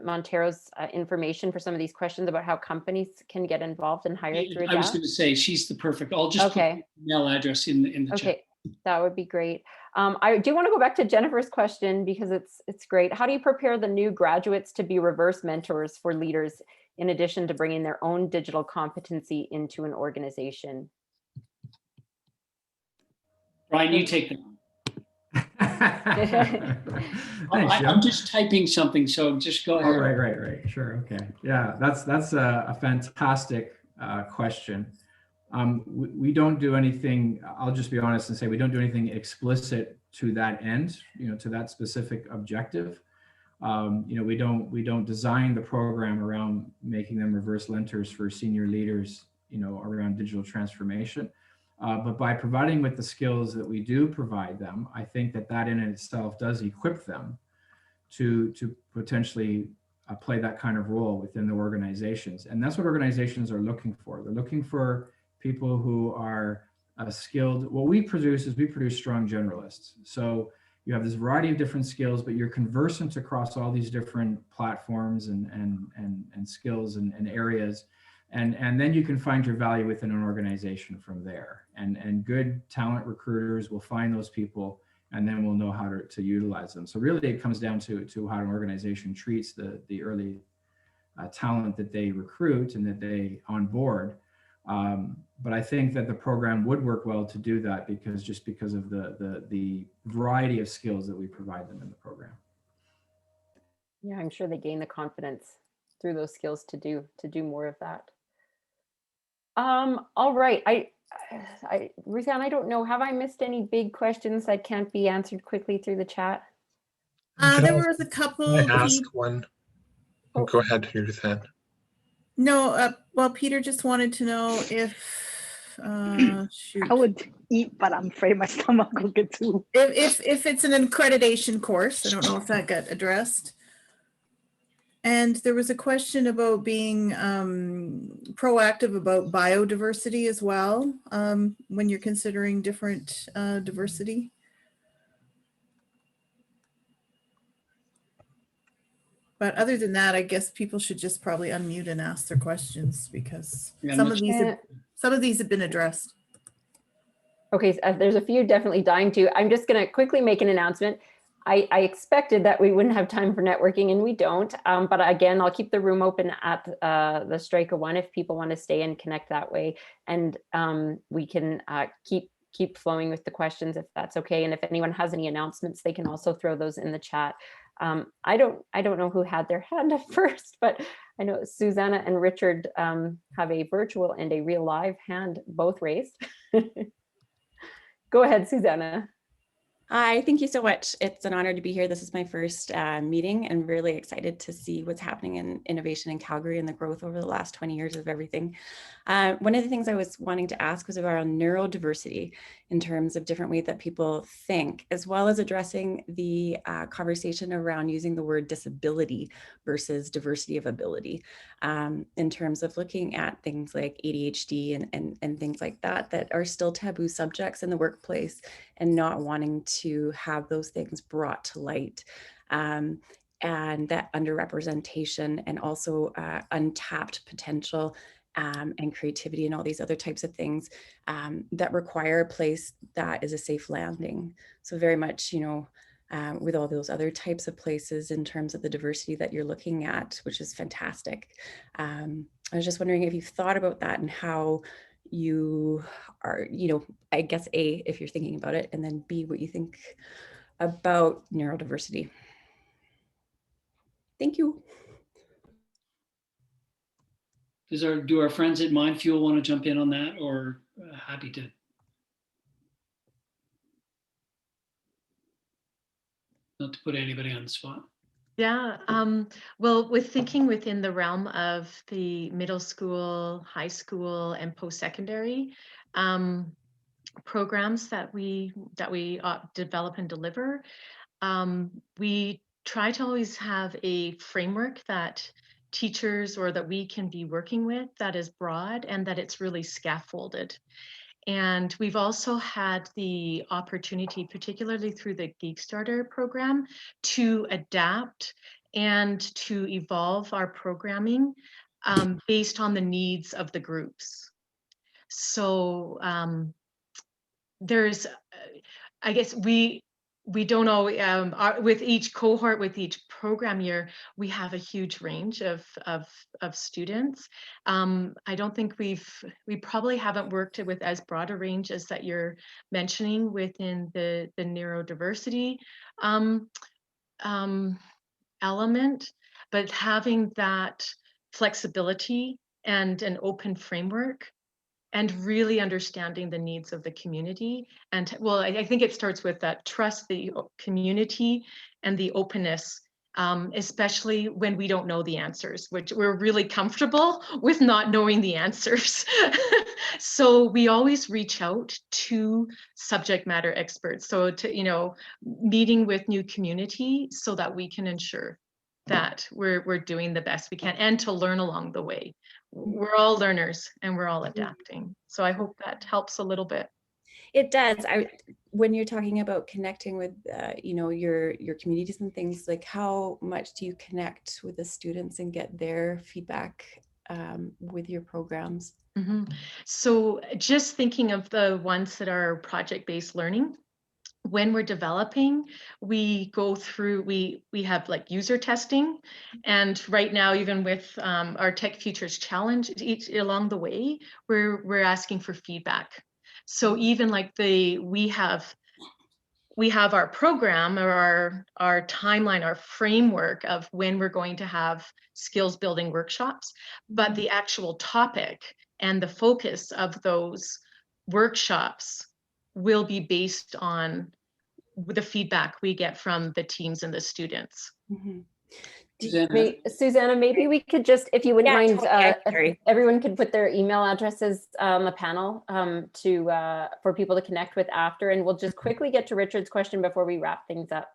Montero's information for some of these questions about how companies can get involved and hire through ADAPT. I was going to say, she's the perfect. I'll just put the email address in the chat. Okay, that would be great. I do want to go back to Jennifer's question because it's great. How do you prepare the new graduates to be reverse mentors for leaders in addition to bringing their own digital competency into an organization? Brian, you take that. I'm just typing something, so just go ahead. Oh, right. Sure. Okay. Yeah, that's a fantastic question. We don't do anything, I'll just be honest and say we don't do anything explicit to that end, to that specific objective. We don't design the program around making them reverse lenters for senior leaders, around digital transformation. But by providing with the skills that we do provide them, I think that in itself does equip them to potentially play that kind of role within the organizations. And that's what organizations are looking for. They're looking for people who are skilled. What we produce strong generalists. So you have this variety of different skills, but you're conversant across all these different platforms and skills and areas. And then you can find your value within an organization from there. And good talent recruiters will find those people, and then we'll know how to utilize them. So really it comes down to how an organization treats the early talent that they recruit and that they onboard. But I think that the program would work well to do that because of the variety of skills that we provide them in the program. Yeah, I'm sure they gain the confidence through those skills to do more of that. All right, Ruthann, I don't know, have I missed any big questions that can't be answered quickly through the chat? There was a couple. Can I ask one? Oh, go ahead, Ruthann. No, well, Peter just wanted to know if, shoot. I would eat, but I'm afraid my stomach will get too. If it's an accreditation course, I don't know if that got addressed. And there was a question about being proactive about biodiversity as well, when you're considering different diversity. But other than that, I guess people should just probably unmute and ask their questions, because some of these have been addressed. Okay, so there's a few definitely dying to. I'm just going to quickly make an announcement. I expected that we wouldn't have time for networking, and we don't. But again, I'll keep the room open at the Strike of One if people want to stay and connect that way. And we can keep flowing with the questions if that's okay. And if anyone has any announcements, they can also throw those in the chat. I don't know who had their hand up first, but I know Susanna and Richard have a virtual and a real live hand both raised. Go ahead, Susanna. Hi, thank you so much. It's an honor to be here. This is my first meeting, and really excited to see what's happening in innovation in Calgary and the growth over the last 20 years of everything. One of the things I was wanting to ask was around neurodiversity in terms of different ways that people think, as well as addressing the conversation around using the word disability versus diversity of ability, in terms of looking at things like ADHD and things like that that are still taboo subjects in the workplace, and not wanting to have those things brought to light, and that underrepresentation and also untapped potential and creativity and all these other types of things that require a place that is a safe landing. So very much, with all those other types of places in terms of the diversity that you're looking at, which is fantastic. I was just wondering if you've thought about that and how you are, I guess A, if you're thinking about it, and then B, what you think about neurodiversity. Thank you. Do our friends at Mindfuel want to jump in on that, or happy to? Not to put anybody on the spot. Yeah, well, with thinking within the realm of the middle school, high school, and post-secondary programs that we develop and deliver, we try to always have a framework that teachers or that we can be working with that is broad and that it's really scaffolded. And we've also had the opportunity, particularly through the Geek Starter program, to adapt and to evolve our programming based on the needs of the groups. So there's, I guess we don't always, with each cohort, with each program year, we have a huge range of students. I don't think we probably haven't worked with as broad a range as that you're mentioning within the neurodiversity element, but having that flexibility and an open framework, and really understanding the needs of the community. And well, I think it starts with that trust, the community, and the openness, especially when we don't know the answers, which we're really comfortable with not knowing the answers. So we always reach out to subject matter experts. So to, meeting with new community so that we can ensure that we're doing the best we can, and to learn along the way. We're all learners and we're all adapting. So I hope that helps a little bit. It does. When you're talking about connecting with, your communities and things, like how much do you connect with the students and get their feedback with your programs? So just thinking of the ones that are project-based learning, when we're developing, we go through, we have like user testing, and right now, even with our Tech Futures Challenge, along the way, we're asking for feedback. So even like we have our program, or our timeline, our framework of when we're going to have skills building workshops, but the actual topic and the focus of those workshops will be based on the feedback we get from the teams and the students. Susanna, maybe we could just, if you wouldn't mind, totally. if everyone could put their email addresses on the panel for people to connect with after, and we'll just quickly get to Richard's question before we wrap things up.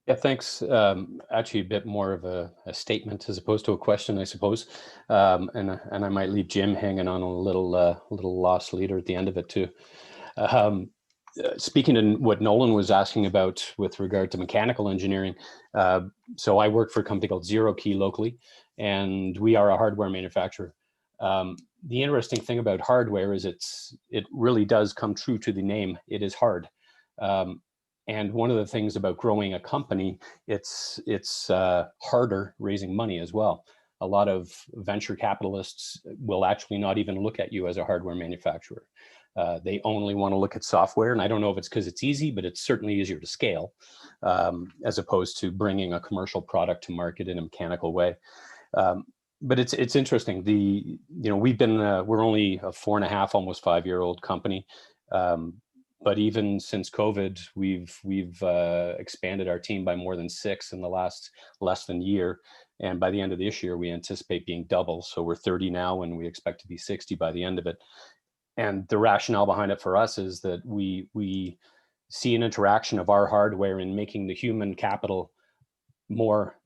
Yeah, thanks. Actually, a bit more of a statement as opposed to a question, I suppose. And I might leave Jim hanging on a little lost leader at the end of it too. Speaking to what Nolan was asking about with regard to mechanical engineering, so I work for a company called Zero Key locally, and we are a hardware manufacturer. The interesting thing about hardware is it really does come true to the name. It is hard. And one of the things about growing a company, it's harder raising money as well. A lot of venture capitalists will actually not even look at you as a hardware manufacturer. They only want to look at software. And I don't know if it's because it's easy, but it's certainly easier to scale as opposed to bringing a commercial product to market in a mechanical way. But it's interesting. We're only a 4.5, almost 5-year-old company. But even since COVID, we've expanded our team by more than 6 in the last less than year. And by the end of this year, we anticipate being double. So we're 30 now, and we expect to be 60 by the end of it. And the rationale behind it for us is that we see an interaction of our hardware in making the human capital more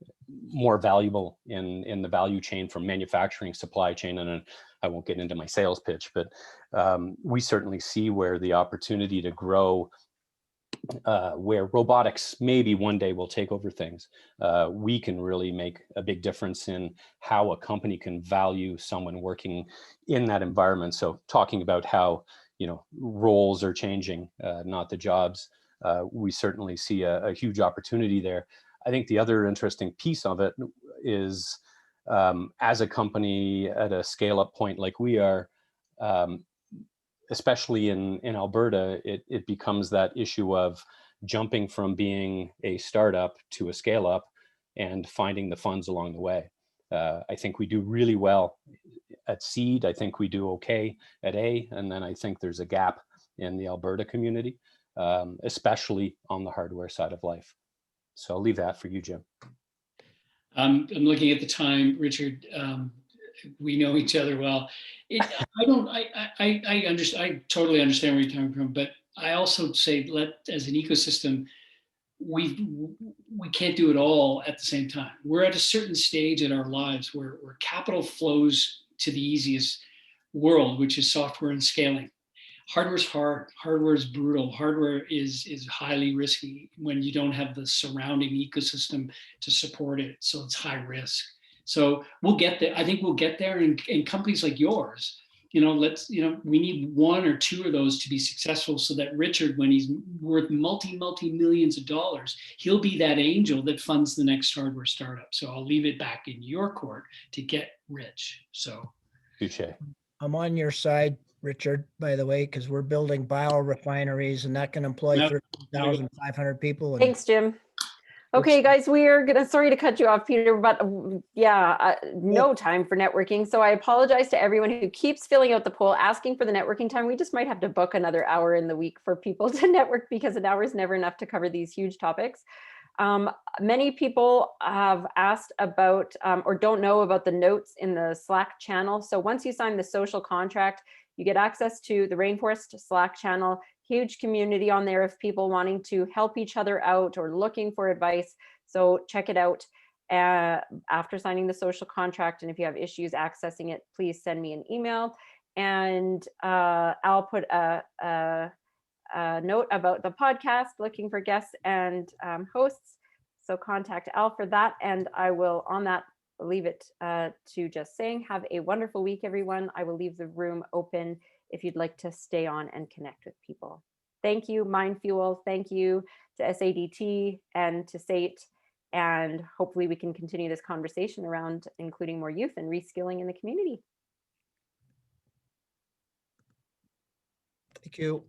valuable in the value chain, from manufacturing, supply chain, and I won't get into my sales pitch, but we certainly see where the opportunity to grow, where robotics maybe one day will take over things. We can really make a big difference in how a company can value someone working in that environment. So talking about how, roles are changing, not the jobs, we certainly see a huge opportunity there. I think the other interesting piece of it is, as a company at a scale-up point like we are, especially in Alberta, it becomes that issue of jumping from being a startup to a scale-up and finding the funds along the way. I think we do really well at seed. I think we do okay at A, and then I think there's a gap in the Alberta community, especially on the hardware side of life. So I'll leave that for you, Jim. I'm looking at the time, Richard. We know each other well. I totally understand where you're coming from, but I also say, as an ecosystem, we can't do it all at the same time. We're at a certain stage in our lives where capital flows to the easiest world, which is software and scaling. Hardware's hard. Hardware is brutal. Hardware is highly risky when you don't have the surrounding ecosystem to support it. So it's high risk. So we'll get there. I think we'll get there. And companies like yours, we need 1 or 2 of those to be successful, so that Richard, when he's worth multi-millions of dollars, he'll be that angel that funds the next hardware startup. So I'll leave it back in your court to get rich. So, touche. I'm on your side, Richard, by the way, because we're building biorefineries, and that can employ 13,500 people. Thanks, Jim. Okay, guys, we are gonna, sorry to cut you off, Peter, but yeah, no time for networking. So I apologize to everyone who keeps filling out the poll, asking for the networking time. We just might have to book another hour in the week for people to network because an hour is never enough to cover these huge topics. Many people have asked about or don't know about the notes in the Slack channel. So once you sign the social contract, you get access to the Rainforest Slack channel. Huge community on there of people wanting to help each other out or looking for advice. So check it out after signing the social contract. And if you have issues accessing it, please send me an email. And I'll put a note about the podcast, looking for guests and hosts. So contact Al for that. And I will, on that, leave it to just saying, have a wonderful week, everyone. I will leave the room open if you'd like to stay on and connect with people. Thank you, Mindfuel. Thank you to SADT and to SAIT. And hopefully we can continue this conversation around including more youth and reskilling in the community. Thank you.